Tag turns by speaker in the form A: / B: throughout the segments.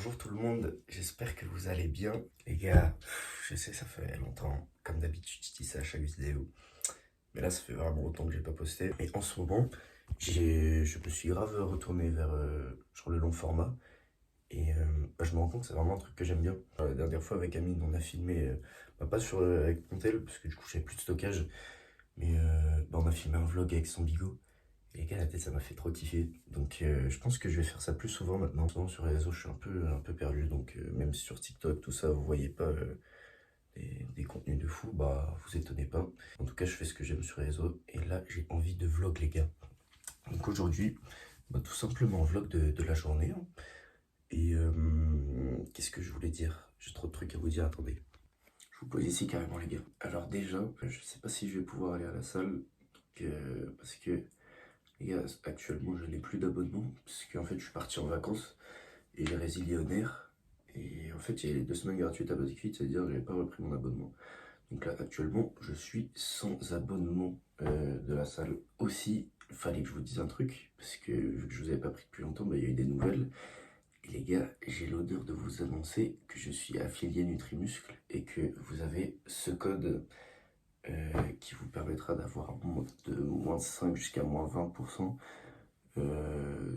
A: Bonjour tout le monde, j'espère que vous allez bien. Les gars, je sais ça fait longtemps, comme d'habitude je dis ça à chaque vidéo. Mais là ça fait vraiment longtemps que j'ai pas posté. Et en ce moment, je me suis grave retourné vers le long format. Et je me rends compte que c'est vraiment un truc que j'aime bien. La dernière fois avec Amine on a filmé, pas avec mon tel, parce que du coup j'avais plus de stockage. Mais on a filmé un vlog avec son bigot. Et les gars, la tête, ça m'a fait trop kiffer. Donc, je pense que je vais faire ça plus souvent maintenant. Souvent sur les réseaux, je suis un peu perdu. Donc, même si sur TikTok, tout ça, vous voyez pas des contenus de fou, bah, vous étonnez pas. En tout cas, je fais ce que j'aime sur les réseaux. Et là, j'ai envie de vlog, les gars. Donc, aujourd'hui, tout simplement, vlog de la journée. Hein. Et qu'est-ce que je voulais dire? J'ai trop de trucs à vous dire, attendez. Je vous pose ici carrément, les gars. Alors, déjà, je sais pas si je vais pouvoir aller à la salle. Parce que les gars, actuellement je n'ai plus d'abonnement parce qu'en fait je suis parti en vacances et j'ai résilié au nerf. Et en fait il y a les 2 semaines gratuites à BuzzFeed, c'est-à-dire que j'ai pas repris mon abonnement. Donc là actuellement je suis sans abonnement de la salle. Aussi, il fallait que je vous dise un truc parce que vu que je vous avais pas pris depuis longtemps, il y a eu des nouvelles. Et les gars, j'ai l'honneur de vous annoncer que je suis affilié Nutrimuscle et que vous avez ce code qui vous permettra d'avoir de moins 5 jusqu'à moins 20%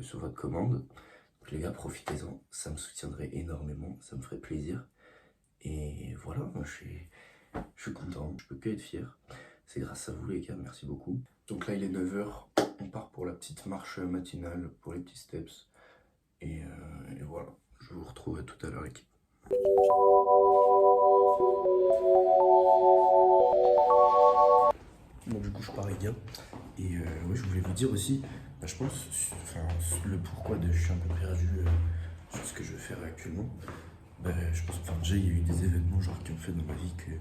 A: sur votre commande. Donc les gars, profitez-en, ça me soutiendrait énormément, ça me ferait plaisir. Et voilà, moi je suis content, je peux que être fier. C'est grâce à vous les gars, merci beaucoup. Donc là il est 9h, on part pour la petite marche matinale, pour les petits steps. Et voilà, je vous retrouve tout à l'heure l'équipe. Bon du coup je pars les gars. Et ouais, je voulais vous dire aussi, je pense, le pourquoi de je suis un peu perdu sur ce que je veux faire actuellement. Je pense, déjà il y a eu des événements genre qui ont fait dans ma vie que,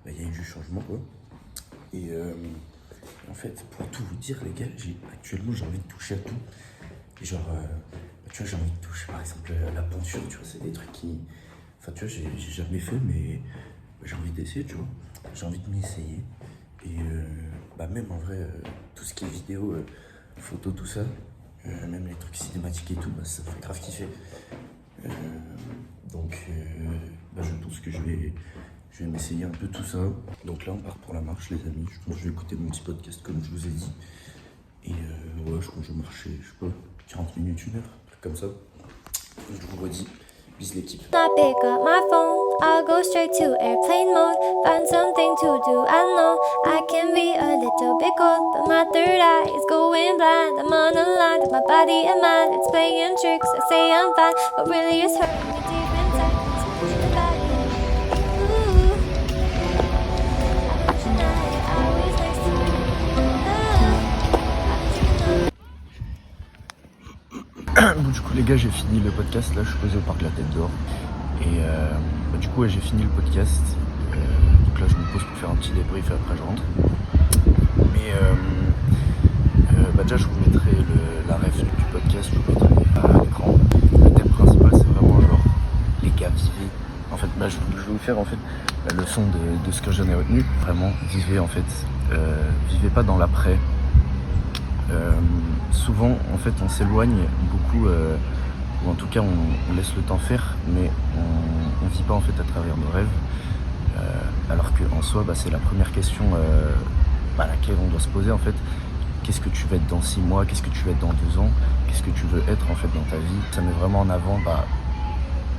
A: il y a eu du changement quoi. Et en fait, pour tout vous dire les gars, actuellement j'ai envie de toucher à tout. Et tu vois, j'ai envie de toucher par exemple la peinture, tu vois, c'est des trucs qui, tu vois, j'ai jamais fait, mais j'ai envie d'essayer, tu vois. J'ai envie de m'y essayer. Et même en vrai, tout ce qui est vidéo, photo, tout ça, même les trucs cinématiques et tout, ça me fait grave kiffer. Donc je pense que je vais m'essayer un peu tout ça. Donc là on part pour la marche les amis, je pense que je vais écouter mon petit podcast comme je vous ai dit. Et ouais, je pense que je vais marcher, je sais pas, 40 minutes, 1 heure, un truc comme ça. Je vous redis, bis l'équipe.
B: I pick up my phone, I'll go straight to airplane mode. Find something to do, I know I can be a little bit cold, but my third eye is going blind. I'm on a line with my body and mind, it's playing tricks. I say I'm fine, but really it's hurting me deep inside. It's pushing back. Ooh, tonight I was next to you.
A: Bon, du coup les gars, j'ai fini le podcast, là je suis posé au parc La Tête d'Or. Et du coup ouais, j'ai fini le podcast. Donc là je me pose pour faire un petit débrief et après je rentre. Mais déjà je vous mettrai la ref du podcast, je vous mettrai à l'écran. Le thème principal c'est vraiment genre les gars vivez. En fait je vais vous faire en fait la leçon de ce que j'en ai retenu. Vraiment vivez en fait, vivez pas dans l'après. Souvent en fait on s'éloigne beaucoup ou en tout cas on laisse le temps faire, mais on vit pas en fait à travers nos rêves, alors que en soi c'est la première question à laquelle on doit se poser en fait. Qu'est-ce que tu veux être dans 6 mois, qu'est-ce que tu veux être dans 2 ans, qu'est-ce que tu veux être en fait dans ta vie. Ça met vraiment en avant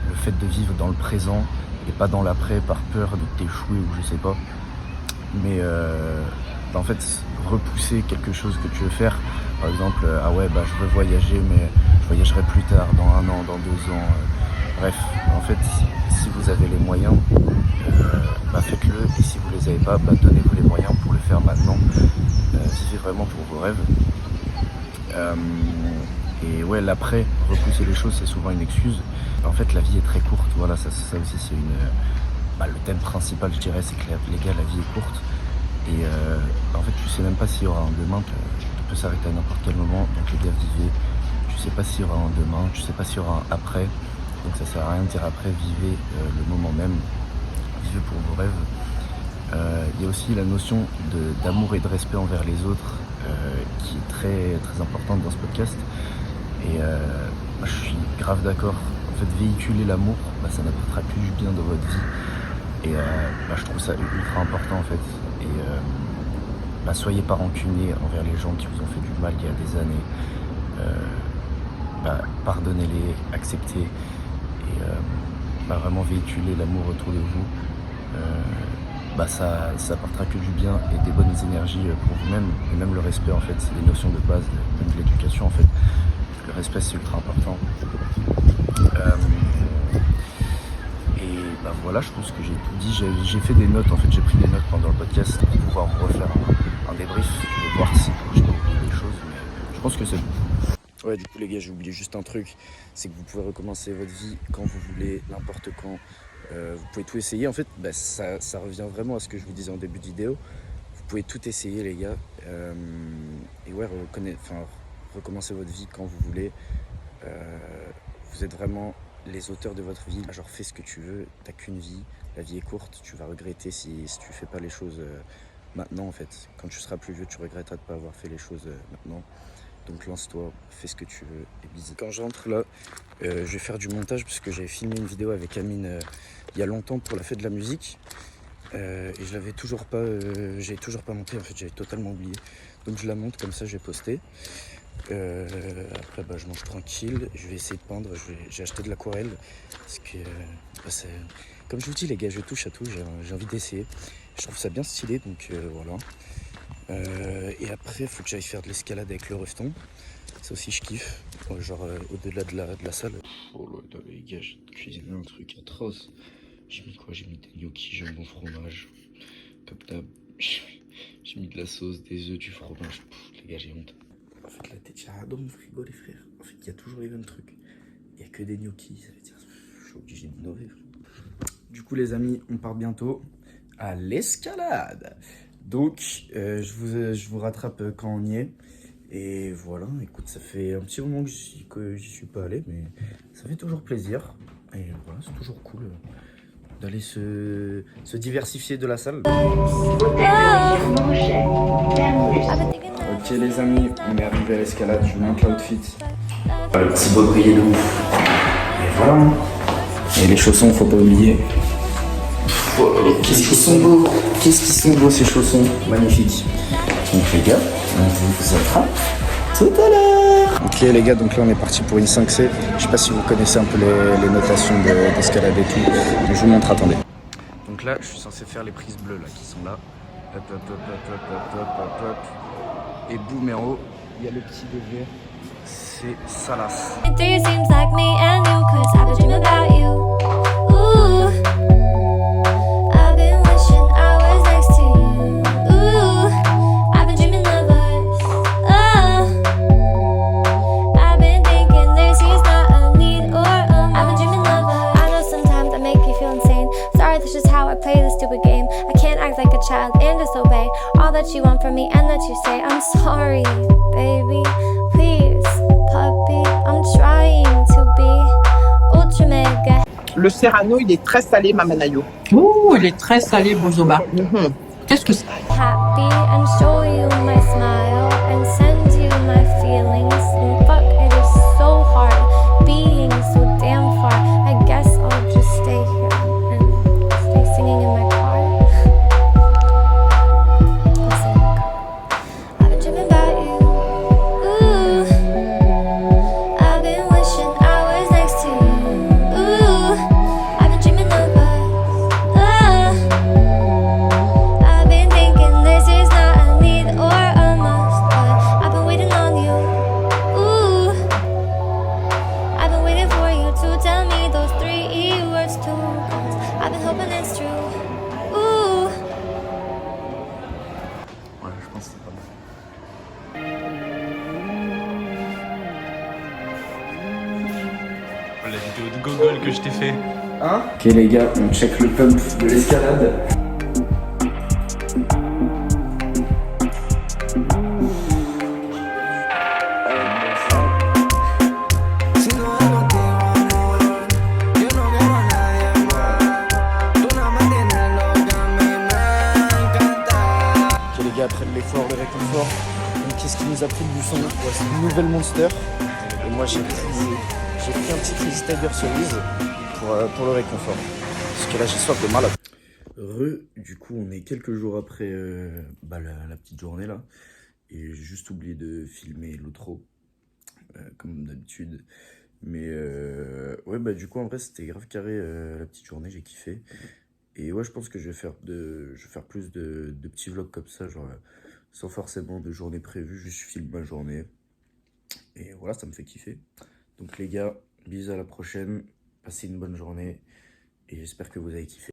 A: le fait de vivre dans le présent et pas dans l'après par peur de t'échouer ou je sais pas, mais en fait repousser quelque chose que tu veux faire. Par exemple, je veux voyager mais je voyagerai plus tard, dans 1 an, dans 2 ans. Bref, en fait si vous avez les moyens, faites-le, et si vous les avez pas, donnez-vous les moyens pour le faire maintenant. Vivez vraiment pour vos rêves. Et ouais, l'après, repousser les choses, c'est souvent une excuse. En fait la vie est très courte, voilà, ça aussi c'est le thème principal je dirais, c'est que les gars, la vie est courte. Et en fait tu sais même pas s'il y aura un demain, tout peut s'arrêter à n'importe quel moment. Donc les gars, vivez, tu sais pas s'il y aura un demain, tu sais pas s'il y aura un après, donc ça sert à rien de dire après. Vivez le moment même, vivez pour vos rêves. Il y a aussi la notion d'amour et de respect envers les autres qui est très, très importante dans ce podcast. Et Moi, je suis grave d'accord. En fait, véhiculer l'amour, ça n'apportera que du bien dans votre vie. Et je trouve ça ultra important en fait. Et soyez pas rancuniers envers les gens qui vous ont fait du mal il y a des années. Pardonnez-les, acceptez et vraiment véhiculer l'amour autour de vous. Ça apportera que du bien et des bonnes énergies pour vous-même et même le respect en fait, c'est des notions de base de l'éducation en fait. Le respect c'est ultra important. Voilà, je pense que j'ai tout dit. J'ai fait des notes en fait, j'ai pris des notes pendant le podcast pour pouvoir me refaire un débrief et voir si j'ai oublié des choses, mais je pense que c'est bon. Ouais, du coup les gars, j'ai oublié juste un truc, c'est que vous pouvez recommencer votre vie quand vous voulez, n'importe quand. Vous pouvez tout essayer. En fait, ça revient vraiment à ce que je vous disais en début de vidéo. Vous pouvez tout essayer les gars. Et ouais, recommencer votre vie quand vous voulez. Vous êtes vraiment les auteurs de votre vie. Genre fais ce que tu veux, t'as qu'une vie, la vie est courte, tu vas regretter si tu fais pas les choses maintenant en fait. Quand tu seras plus vieux, tu regretteras de pas avoir fait les choses maintenant. Donc lance-toi, fais ce que tu veux et bisous. Quand j'entre là, je vais faire du montage parce que j'avais filmé une vidéo avec Amine il y a longtemps pour la fête de la musique. Et je l'avais toujours pas, j'ai toujours pas monté en fait, j'avais totalement oublié. Donc je la monte comme ça, je vais poster. Après je mange tranquille, je vais essayer de peindre, j'ai acheté de l'aquarelle parce que comme je vous dis les gars, je touche à tout, j'ai envie d'essayer, je trouve ça bien stylé donc voilà. Et après il faut que j'aille faire de l'escalade avec le refton, ça aussi je kiffe, au-delà de la salle. Oh là les gars, j'ai cuisiné un truc atroce, j'ai mis quoi? J'ai mis des gnocchis, jambon, fromage, comme d'hab, j'ai mis de la sauce, des œufs, du fromage, les gars j'ai honte. En fait, la tête, j'ai rien dans mon frigo, les frères. En fait, il y a toujours les mêmes trucs. Il n'y a que des gnocchis, ça veut dire je suis obligé d'innover, frère. Du coup, les amis, on part bientôt à l'escalade. Donc, je vous rattrape quand on y est. Et voilà, écoute, ça fait un petit moment que j'y suis pas allé, mais ça fait toujours plaisir. Et voilà, c'est toujours cool d'aller se diversifier de la salle. Ok les amis, on est arrivé à l'escalade, je monte l'outfit. Le petit baudrier de ouf. Et voilà. Et les chaussons, faut pas oublier. Qu'est-ce qu'ils sont beaux. Qu'est-ce qu'ils sont beaux ces chaussons. Magnifiques. Donc les gars, on vous attrape tout à l'heure. Ok les gars, donc là on est parti pour une 5C. Je sais pas si vous connaissez un peu les notations d'escalade et tout. Donc je vous montre, attendez. Donc là, je suis censé faire les prises bleues là, qui sont là. Hop, hop, hop, hop, hop, hop, hop, hop. Et boum, et en haut, il y a le petit degré, c'est Salas.
B: Seems like me and you, 'cause I've been dreaming about you. Ooh, I've been wishing I was next to you. Ooh, I've been dreaming of us. Oh, I've been thinking this is not a need or a must. I've been dreaming of us. I know sometimes I make you feel insane. Sorry, that's just how I play this stupid game. I can't act like a child and disobey all that you want from me and that you say. I'm sorry, baby, please, puppy, I'm trying to be ultra mega.
C: Le serrano, il est très salé, Mamanayo.
D: Ouh, il est très salé, Bozoba. Qu'est-ce que c'est?
B: Happy and show you my smile and send you my feelings. And fuck, it is so hard being so damn far. I guess I'll just stay here and stay singing in my car. I've been dreaming about you. Ooh, I've been wishing I was next to you. Ooh, I've been dreaming of us. Oh, I've been thinking this is not a need or a must, but I've been waiting on you. Ooh, I've been waiting for you to tell me those 3 words too, 'cause I've been hoping it's true. Ooh.
A: Ouais, je pense que c'est pas mal.
E: La vidéo de Gogol que je t'ai fait.
A: Hein? Ok les gars, on check le pump de l'escalade. Ok les gars, après l'effort, le réconfort, donc qu'est-ce qui nous a pris le bouchon? Ouais, c'est une nouvelle Monster. Et moi j'ai pris j'ai pris un petit Crazy Tiger cerise pour le réconfort. Parce que là, j'ai soif de malade. Du coup, on est quelques jours après la petite journée là. Et j'ai juste oublié de filmer l'outro, comme d'habitude. Mais ouais, bah du coup, en vrai, c'était grave carré la petite journée, j'ai kiffé. Et ouais, je pense que je vais faire plus de petits vlogs comme ça, genre sans forcément de journée prévue, juste je filme ma journée. Et voilà, ça me fait kiffer. Donc les gars, bisous à la prochaine, passez une bonne journée et j'espère que vous avez kiffé.